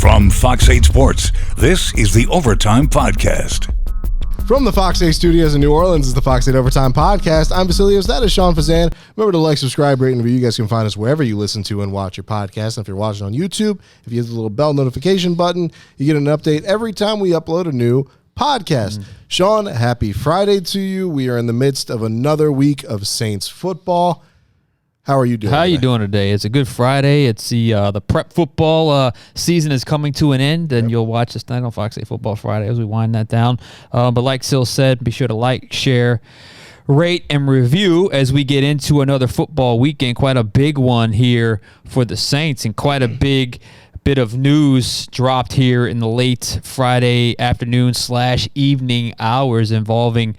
From Fox 8 Sports, this is the Overtime Podcast. From the Fox 8 studios in New Orleans is the Fox 8 Overtime Podcast. I'm Vasilios. That is Sean Fazende. Remember to like, subscribe, rate, and review. You guys can find us wherever you listen to and watch your podcast. And if you're watching on YouTube, if you hit the little bell notification button, you get an update every time we upload a new podcast. Sean, happy Friday to you. We are in the midst of another week of Saints football. How are you doing? How are you doing today? It's a good Friday. It's the prep football season is coming to an end, and you'll watch us tonight on Fox 8 Football Friday as we wind that down. But like Sil said, be sure to like, share, rate, and review as we get into another football weekend. Quite a big one here for the Saints, and quite a big bit of news dropped here in the late Friday afternoon / evening hours involving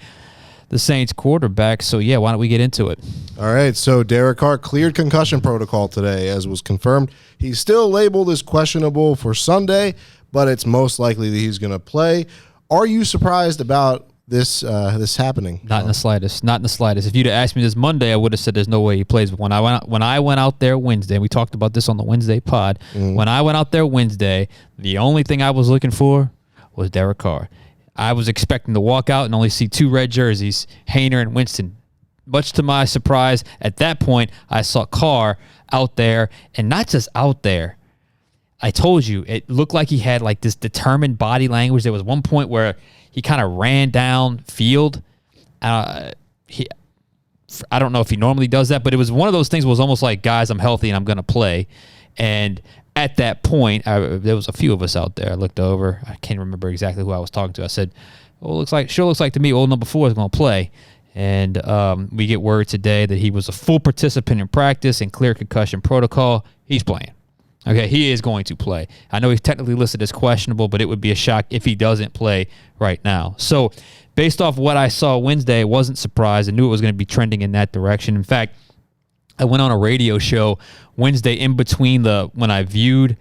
the Saints quarterback. So, yeah, why don't we get into it? All right, so Derek Carr cleared concussion protocol today, as was confirmed. He's still labeled as questionable for Sunday, but it's most likely that he's going to play. Are you surprised about this happening? Not in the slightest. Not in the slightest. If you'd have asked me this Monday, I would have said there's no way he plays. But when I went out there Wednesday, and we talked about this on the Wednesday pod, when I went out there Wednesday, the only thing I was looking for was Derek Carr. I was expecting to walk out and only see two red jerseys, Haener and Winston. Much to my surprise, at that point, I saw Carr out there, and not just out there. I told you, it looked like he had like this determined body language. There was one point where he kind of ran down field. I don't know if he normally does that, but it was one of those things where it was almost like, guys, I'm healthy and I'm going to play. And at that point, there was a few of us out there. I looked over. I can't remember exactly who I was talking to. I said, looks like to me old number 4 is going to play. And we get word today that he was a full participant in practice and clear concussion protocol. He's playing. Okay, he is going to play. I know he's technically listed as questionable, but it would be a shock if he doesn't play right now. So based off what I saw Wednesday, I wasn't surprised. I knew it was going to be trending in that direction. In fact, I went on a radio show Wednesday in between when I viewed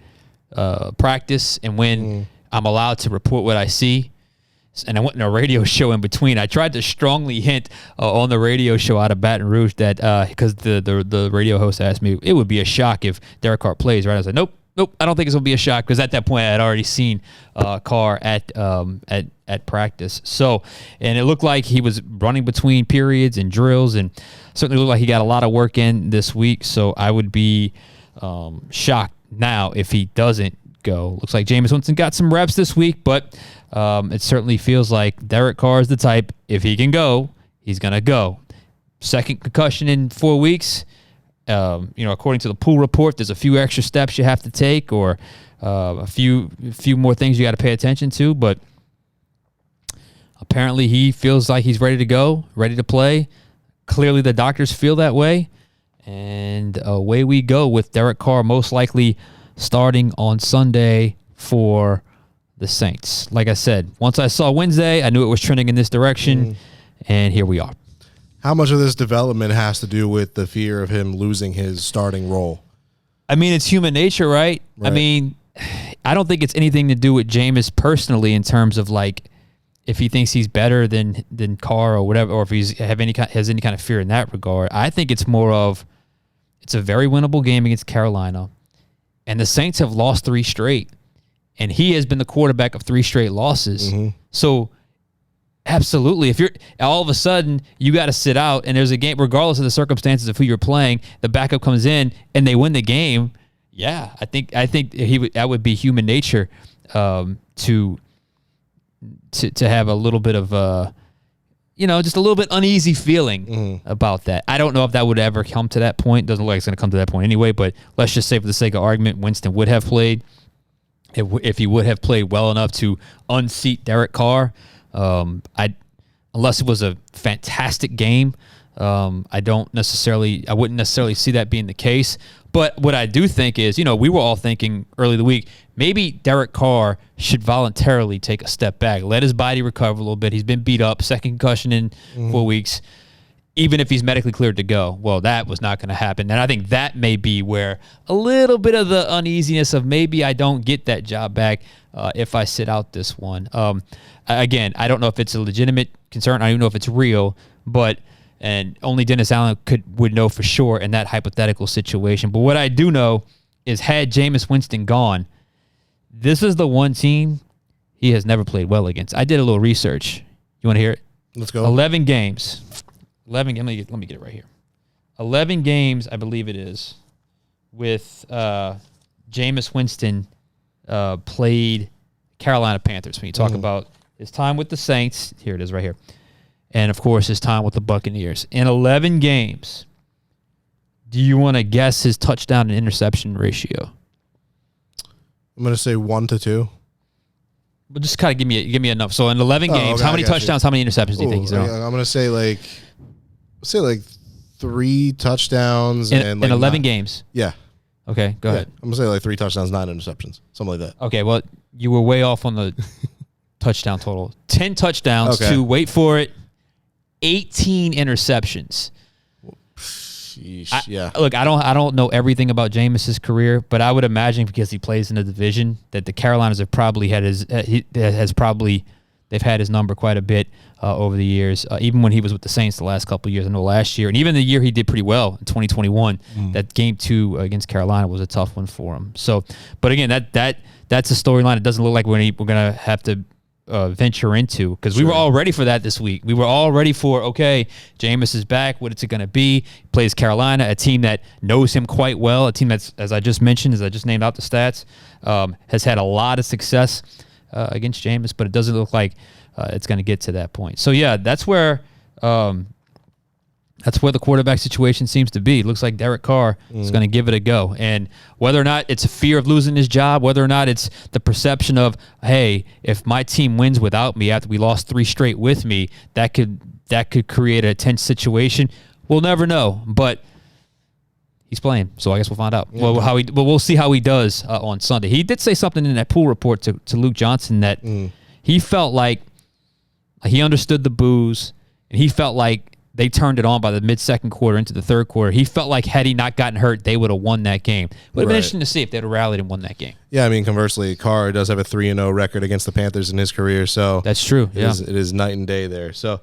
practice and when I'm allowed to report what I see. And I went on a radio show in between. I tried to strongly hint on the radio show out of Baton Rouge that because the radio host asked me, it would be a shock if Derek Carr plays, right? I was like, nope, I don't think it's going to be a shock, because at that point I had already seen Carr at practice. So, and it looked like he was running between periods and drills, and certainly looked like he got a lot of work in this week. So I would be shocked now if he doesn't go. Looks like Jameis Winston got some reps this week, but it certainly feels like Derek Carr is the type, if he can go, he's going to go. Second concussion in 4 weeks. According to the pool report, there's a few extra steps you have to take, or a few more things you got to pay attention to, but apparently he feels like he's ready to go, ready to play. Clearly the doctors feel that way, and away we go with Derek Carr most likely starting on Sunday for the Saints. Like I said, once I saw Wednesday, I knew it was trending in this direction, and here we are. How much of this development has to do with the fear of him losing his starting role? I mean, it's human nature, right? I mean, I don't think it's anything to do with Jameis personally in terms of like if he thinks he's better than Carr or whatever, or if he's has any kind of fear in that regard. I think it's more of it's a very winnable game against Carolina, and the Saints have lost 3 straight, and he has been the quarterback of 3 straight losses. So absolutely, if you're all of a sudden you got to sit out and there's a game, regardless of the circumstances of who you're playing, the backup comes in and they win the game. Yeah, I think that would be human nature to have a little bit of just a little bit uneasy feeling about that. I don't know if that would ever come to that point. Doesn't look like it's going to come to that point anyway. But let's just say, for the sake of argument, Winston would have played if he would have played well enough to unseat Derek Carr. Unless it was a fantastic game, I wouldn't necessarily see that being the case. But what I do think is, we were all thinking early in the week, maybe Derek Carr should voluntarily take a step back, let his body recover a little bit. He's been beat up, second concussion in 4 weeks, even if he's medically cleared to go. Well, that was not going to happen. And I think that may be where a little bit of the uneasiness of maybe I don't get that job back if I sit out this one. Again, I don't know if it's a legitimate concern. I don't even know if it's real, and only Dennis Allen would know for sure in that hypothetical situation. But what I do know is, had Jameis Winston gone, This is the one team he has never played well against. I did a little research. You want to hear it? Let's go. 11 games. 11. Let me get it right here. 11 games, I believe it is, with Jameis Winston played Carolina Panthers. When you talk about his time with the Saints, here it is right here. And, of course, his time with the Buccaneers. In 11 games, do you want to guess his touchdown and interception ratio? I'm going to say 1 to 2. But just kind of give me enough. So in 11 games, how many touchdowns, how many interceptions do you think he's thrown? I'm going to say like 3 touchdowns in 11 games. Yeah. Okay, go ahead. I'm going to say like 3 touchdowns, 9 interceptions, something like that. Okay, well, you were way off on the touchdown total. 10 touchdowns to, wait for it, 18 interceptions. Look, I don't know everything about Jameis's career, but I would imagine because he plays in a division that the Carolinas have probably had they've had his number quite a bit over the years. Even when he was with the Saints the last couple of years, I know last year, and even the year he did pretty well in 2021. That game 2 against Carolina was a tough one for him. So, but again, that's a storyline. It doesn't look like we're gonna have to venture into, because we were all ready for that this week. We were all ready for, okay, Jameis is back. What is it going to be? He plays Carolina, a team that knows him quite well, a team that's, as I just mentioned, as I just named out the stats, has had a lot of success against Jameis, but it doesn't look like it's going to get to that point. So, yeah, that's where the quarterback situation seems to be. It looks like Derek Carr is going to give it a go. And whether or not it's a fear of losing his job, whether or not it's the perception of, hey, if my team wins without me after we lost 3 straight with me, that could create a tense situation. We'll never know. But he's playing, so I guess we'll find out. Yeah. We'll see how he does on Sunday. He did say something in that pool report to Luke Johnson that he felt like he understood the boos, and he felt like they turned it on by the mid-second quarter into the third quarter. He felt like had he not gotten hurt, they would have won that game. Would have been interesting to see if they'd have rallied and won that game. Yeah, I mean, conversely, Carr does have a 3-0 record against the Panthers in his career. So that's true. It is night and day there. So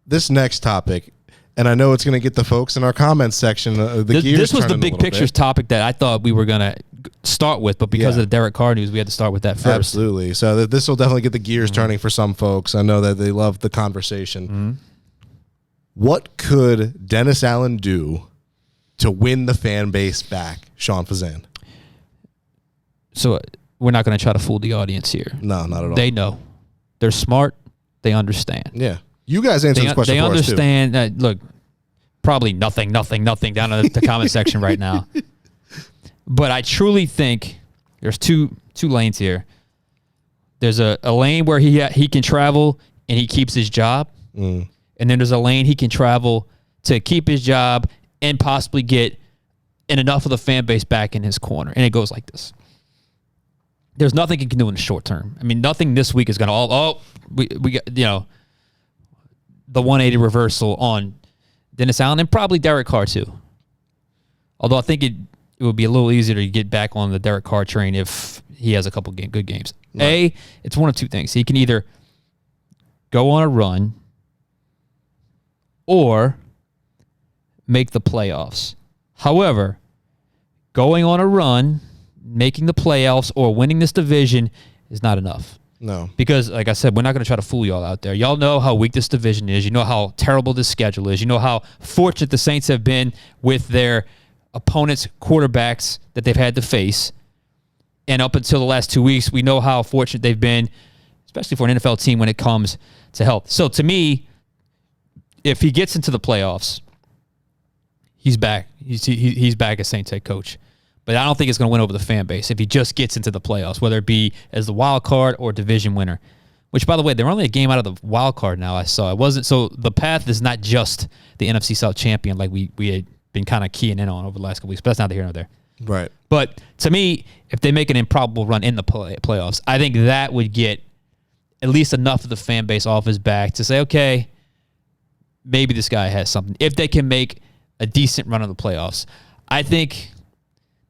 this next topic, and I know it's going to get the folks in our comments section. This was the big pictures topic that I thought we were going to start with, but because of the Derek Carr news, we had to start with that first. Absolutely. So this will definitely get the gears turning for some folks. I know that they love the conversation. What could Dennis Allen do to win the fan base back, Sean Fazende? So we're not going to try to fool the audience here. No, not at all. They know. They're smart. They understand. Yeah. You guys answer this question for us, too. They understand. Look, probably nothing down in the comment section right now. But I truly think there's two lanes here. There's a lane where he can travel and he keeps his job. And then there's a lane he can travel to keep his job and possibly get enough of the fan base back in his corner. And it goes like this. There's nothing he can do in the short term. I mean, nothing this week is going to, we got, the 180 reversal on Dennis Allen and probably Derek Carr too. Although I think it would be a little easier to get back on the Derek Carr train if he has a couple good games. Right. It's one of two things. He can either go on a run or make the playoffs. However, going on a run, making the playoffs, or winning this division is not enough. No. Because, like I said, we're not going to try to fool y'all out there. Y'all know how weak this division is. You know how terrible this schedule is. You know how fortunate the Saints have been with their opponents' quarterbacks that they've had to face. And up until the last 2 weeks, we know how fortunate they've been, especially for an NFL team when it comes to health. So, to me, if he gets into the playoffs, he's back. He's back as Saints head coach. But I don't think it's going to win over the fan base if he just gets into the playoffs, whether it be as the wild card or division winner. Which, by the way, they're only a game out of the wild card now. I saw it wasn't so. The path is not just the NFC South champion like we had been kind of keying in on over the last couple weeks. But that's neither here nor there. Right. But to me, if they make an improbable run in the playoffs, I think that would get at least enough of the fan base off his back to say, okay, maybe this guy has something. If they can make a decent run of the playoffs, I think,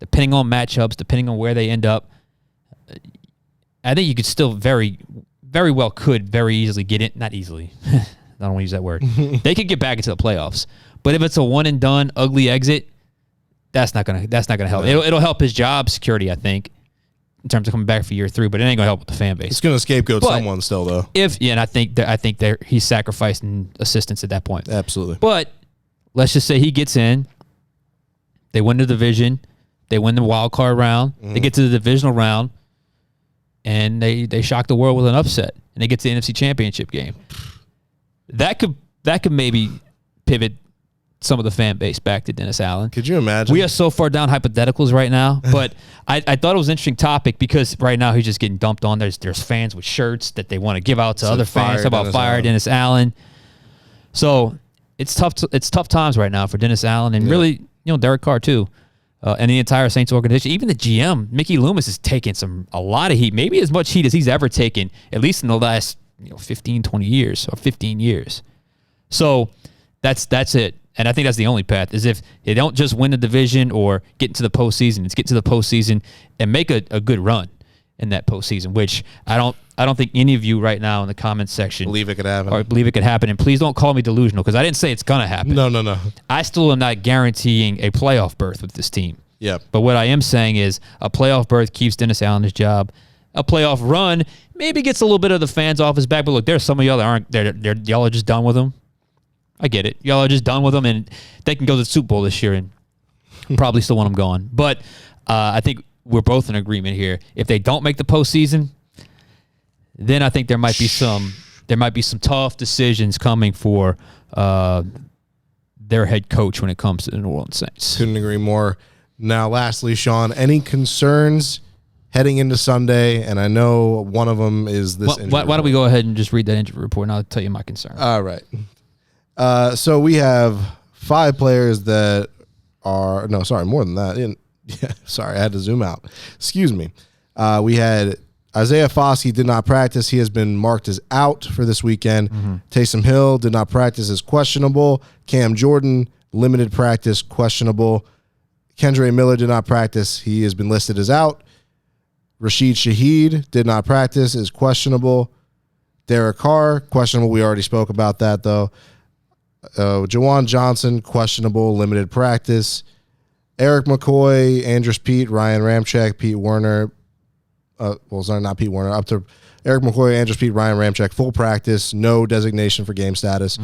depending on matchups, depending on where they end up, I think you could still very easily get in. Not easily. I don't want to use that word. They could get back into the playoffs. But if it's a one and done, ugly exit, that's not gonna help. It'll help his job security, I think. in terms of coming back for year 3, but it ain't gonna help with the fan base. It's gonna scapegoat someone still, though. And I think he's sacrificing assistance at that point. Absolutely. But let's just say he gets in. They win the division. They win the wild card round. They get to the divisional round, and they shock the world with an upset, and they get to the NFC Championship game. That could maybe pivot some of the fan base back to Dennis Allen. Could you imagine? We are so far down hypotheticals right now, but I thought it was an interesting topic because right now he's just getting dumped on. There's fans with shirts that they want to give out to other fans about fire Dennis Allen. So it's tough times right now for Dennis Allen and really Derek Carr too, and the entire Saints organization. Even the GM Mickey Loomis is taking a lot of heat, maybe as much heat as he's ever taken, at least in the last 15, 20 years or 15 years. So that's it. And I think that's the only path, is if they don't just win the division or get into the postseason, it's get to the postseason and make a good run in that postseason, which I don't think any of you right now in the comments section believe it could happen. Or believe it could happen. And please don't call me delusional, because I didn't say it's going to happen. No. I still am not guaranteeing a playoff berth with this team. Yeah. But what I am saying is a playoff berth keeps Dennis Allen his job. A playoff run maybe gets a little bit of the fans off his back. But look, there's some of y'all that aren't. Y'all are just done with him. I get it. Y'all are just done with them, and they can go to the Super Bowl this year and probably still want them gone. But I think we're both in agreement here. If they don't make the postseason, then I think there might be some tough decisions coming for their head coach when it comes to the New Orleans Saints. Couldn't agree more. Now, lastly, Sean, any concerns heading into Sunday? And I know one of them is this. Why don't we go ahead and just read that injury report, and I'll tell you my concern. All right. So we have 5 players that are more than that. Sorry, I had to zoom out. Excuse me. We had Isaiah Foskey did not practice. He has been marked as out for this weekend. Taysom Hill did not practice, as questionable. Cam Jordan, limited practice, questionable. Kendre Miller did not practice. He has been listed as out. Rashid Shaheed did not practice, is questionable. Derek Carr, questionable. We already spoke about that, though. Jawan Johnson, questionable, limited practice. Eric McCoy, Andrus Peat, Ryan Ramczyk, Pete Werner. Not Pete Werner. Up to Eric McCoy, Andrus Peat, Ryan Ramczyk, full practice, no designation for game status.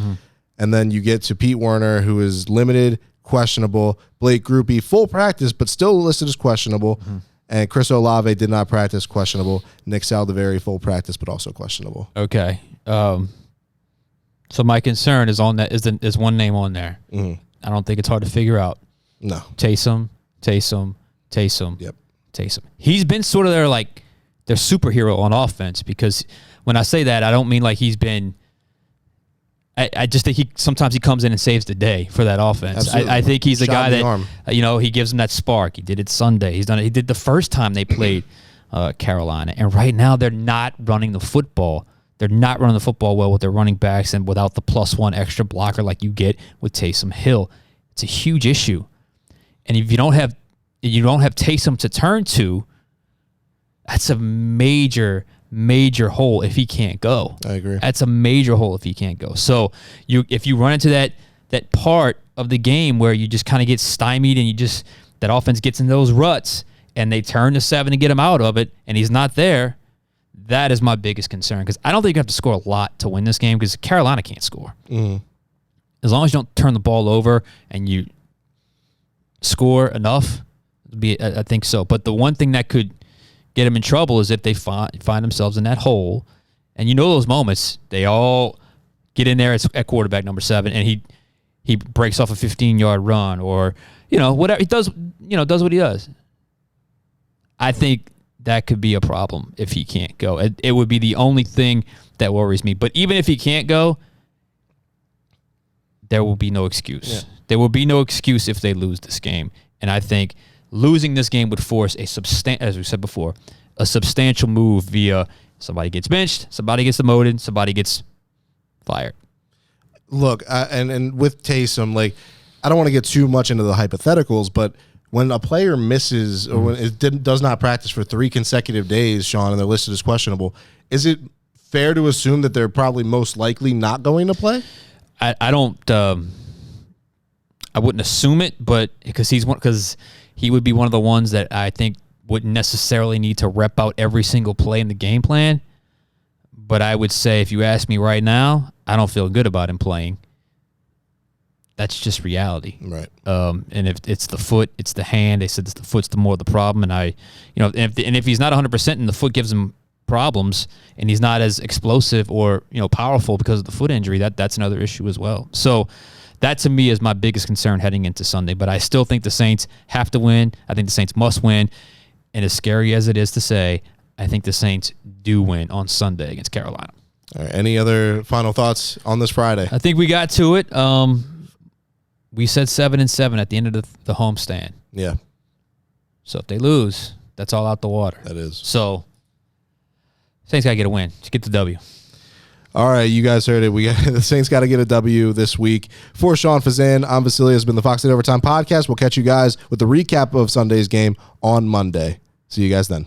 And then you get to Pete Werner, who is limited, questionable. Blake Grupe, full practice, but still listed as questionable. And Chris Olave did not practice, questionable. Nick Saldiveri, full practice, but also questionable. Okay. So my concern is on that is one name on there. I don't think it's hard to figure out. No. Taysom. Yep. Taysom. He's been sort of their superhero on offense, because when I say that, I don't mean like he's been. I just think sometimes he comes in and saves the day for that offense. I think he's a guy that he gives them that spark. He did it Sunday. He's done it. He did the first time they played Carolina, and right now they're not running the football. They're not running the football well with their running backs and without the +1 extra blocker like you get with Taysom Hill. It's a huge issue. And if you don't have Taysom to turn to, that's a major hole if he can't go. I agree. That's a major hole if he can't go. So if you run into that part of the game where you just kind of get stymied and that offense gets in those ruts and they turn to 7 to get him out of it and he's not there, that is my biggest concern, because I don't think you have to score a lot to win this game, because Carolina can't score. As long as you don't turn the ball over and you score enough, I think so. But the one thing that could get them in trouble is if they find themselves in that hole, and those moments, they all get in there at quarterback number 7, and he breaks off a 15-yard run, or whatever he does, does what he does. I think that could be a problem if he can't go. It would be the only thing that worries me. But even if he can't go, there will be no excuse. Yeah. There will be no excuse if they lose this game. And I think losing this game would force as we said before, a substantial move via somebody gets benched, somebody gets demoted, somebody gets fired. Look, and with Taysom, I don't want to get too much into the hypotheticals, but when a player misses or when it does not practice for 3 consecutive days, Sean, and they're listed as questionable, is it fair to assume that they're probably most likely not going to play? I don't. I wouldn't assume it, but because he would be one of the ones that I think wouldn't necessarily need to rep out every single play in the game plan. But I would say if you ask me right now, I don't feel good about him playing. That's just reality. Right. And if it's the foot, it's the hand. They said the foot's the more the problem. And if he's not 100% and the foot gives him problems and he's not as explosive or, powerful because of the foot injury, that's another issue as well. So that to me is my biggest concern heading into Sunday. But I still think the Saints have to win. I think the Saints must win. And as scary as it is to say, I think the Saints do win on Sunday against Carolina. All right. Any other final thoughts on this Friday? I think we got to it. We said 7-7 at the end of the homestand. Yeah. So if they lose, that's all out the water. That is. So Saints got to get a win. Just get the W. All right, you guys heard it. The Saints got to get a W this week. For Sean Fazende, I'm Vasilios. It's been the Fox 8 Overtime Podcast. We'll catch you guys with the recap of Sunday's game on Monday. See you guys then.